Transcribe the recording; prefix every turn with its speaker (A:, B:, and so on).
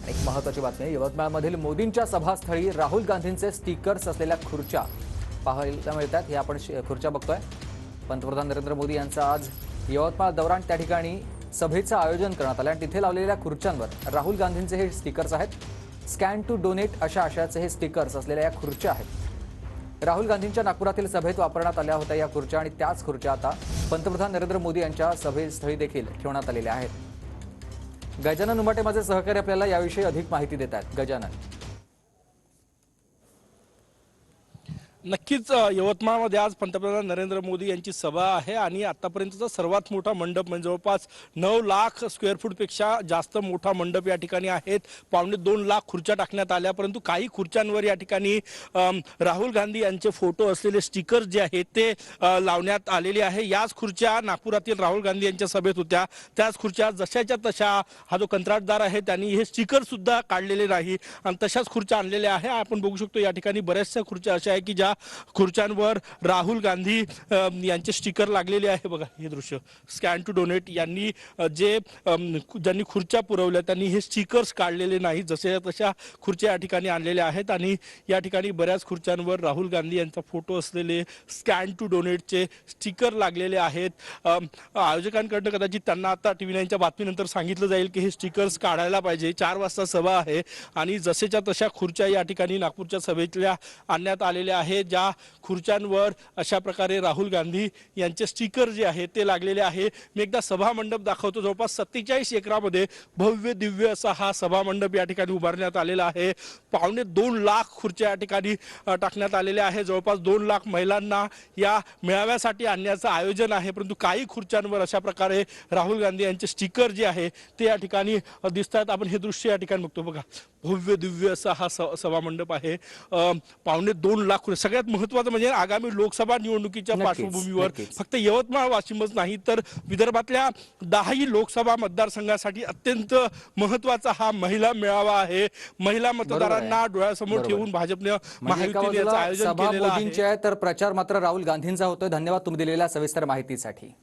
A: एक महत्त्वाची बातमी आहे। यवतमाळमधील मोदींच्या सभास्थळी राहुल गांधींचे स्टिकर्स असलेल्या खुर्च्या पाहायला मिळतात। हे आपण खुर्च्या बघतोय। पंतप्रधान नरेंद्र मोदी यांचा आज यवतमाळ दौरा, त्या ठिकाणी सभेचं आयोजन करण्यात आलं आणि तिथे लावलेल्या खुर्च्यांवर राहुल गांधींचे हे स्टिकर्स आहेत। स्कॅन टू डोनेट अशा आशयाचे हे स्टिकर्स असलेल्या या खुर्च्या आहेत। राहुल गांधींच्या नागपुरातील सभेत वापरण्यात आल्या होत्या या खुर्च्या आणि त्याच खुर्च्या आता पंतप्रधान नरेंद्र मोदी यांच्या सभेस्थळी देखील ठेवण्यात आलेल्या आहेत। गजानन उमाटे माझे सहकारी आपल्याला याविषयी अधिक माहिती देतात। गजानन,
B: नक्कीच यवतमाळमध्ये आज पंतप्रधान नरेंद्र मोदी यांची सभा आहे आणि आतापर्यंतचा सर्वात मोठा मंडप म्हणजे जवळपास 9 लाख स्क्वेअर फूटपेक्षा जास्त मोठा मंडप या ठिकाणी आहेत। 2.25 लाख खुर्च्या टाकण्यात आल्या, परंतु काही खुर्च्यांवर या ठिकाणी राहुल गांधी यांचे फोटो असलेले स्टिकर्स जे आहेत ते लावण्यात आलेले आहे। याच खुर्च्या नागपुरातील राहुल गांधी यांच्या सभेत होत्या, त्याच खुर्च्या जशाच्या तशा हा जो कंत्राटदार आहे त्यांनी हे स्टिकर सुद्धा काढलेले नाही आणि तशाच खुर्च्या आणलेल्या आहे। आपण बघू शकतो या ठिकाणी बऱ्याचशा खुर्च्या अशा आहे की ज्या खुर्च्यांवर राहुल गांधी यांचे स्टिकर लागलेले आहे। बघा हे दृश्य, स्कॅन टू डोनेट यांनी ज्यांनी खुर्च्या पुरवल्या त्यांनी हे स्टिकर्स काढलेले नाही, जसे तशा खुर्च्या या ठिकाणी आणलेल्या आहेत आणि या ठिकाणी बऱ्याच खुर्च्यांवर राहुल गांधी यांचा फोटो असलेले स्कॅन टू डोनेटचे स्टिकर लागलेले आहेत। आयोजकांकडून कदाचित त्यांना आता TV9च्या बातमीनंतर सांगितलं जाईल की हे स्टिकर्स काढायला पाहिजे। 4 वाजता सभा आहे आणि जसेच्या तशा खुर्च्या या ठिकाणी नागपूरच्या सभेतल्या आणण्यात आलेल्या आहेत। ज्या खुर्च्यांवर अशा प्रकारे राहुल गांधी यांचे स्टिकर जे आहे ते लागलेले आहे। मी एकदा सभा मंडप दाखवतो। जवळपास 47 एकरामध्ये भव्य दिव्य असा हा सभा मंडप या ठिकाणी उभारण्यात आलेला आहे। 2.25 लाख खुर्च्या या ठिकाणी टाकण्यात आलेल्या आहे। जवळपास 2 लाख महिलांना या मेळाव्यासाठी आणण्याचं आयोजन आहे, परंतु काही खुर्च्यांवर अशा प्रकारे राहुल गांधी यांचे स्टिकर जे आहे ते या ठिकाणी दिसतात। आपण हे दृश्य या ठिकाणी बघतो। बघा भव्य दिव्य असा हा सभा मंडप आहे। 2.25 लाख। सगळ्यात महत्त्वाचं म्हणजे आगामी लोकसभा निवडणुकीच्या पार्श्वभूमीवर फक्त यवतमाळ वाशिमच नाही तर विदर्भातल्या 10ही लोकसभा मतदारसंघासाठी अत्यंत महत्त्वाचा हा महिला मेळावा आहे। महिला मतदारांना डोळ्यासमोर ठेवून भाजपने महायुतीचं आयोजन केलेलं आहे।
A: तर प्रचार मात्र राहुल गांधींचा होतोय। धन्यवाद तुम्ही दिलेल्या सविस्तर माहितीसाठी।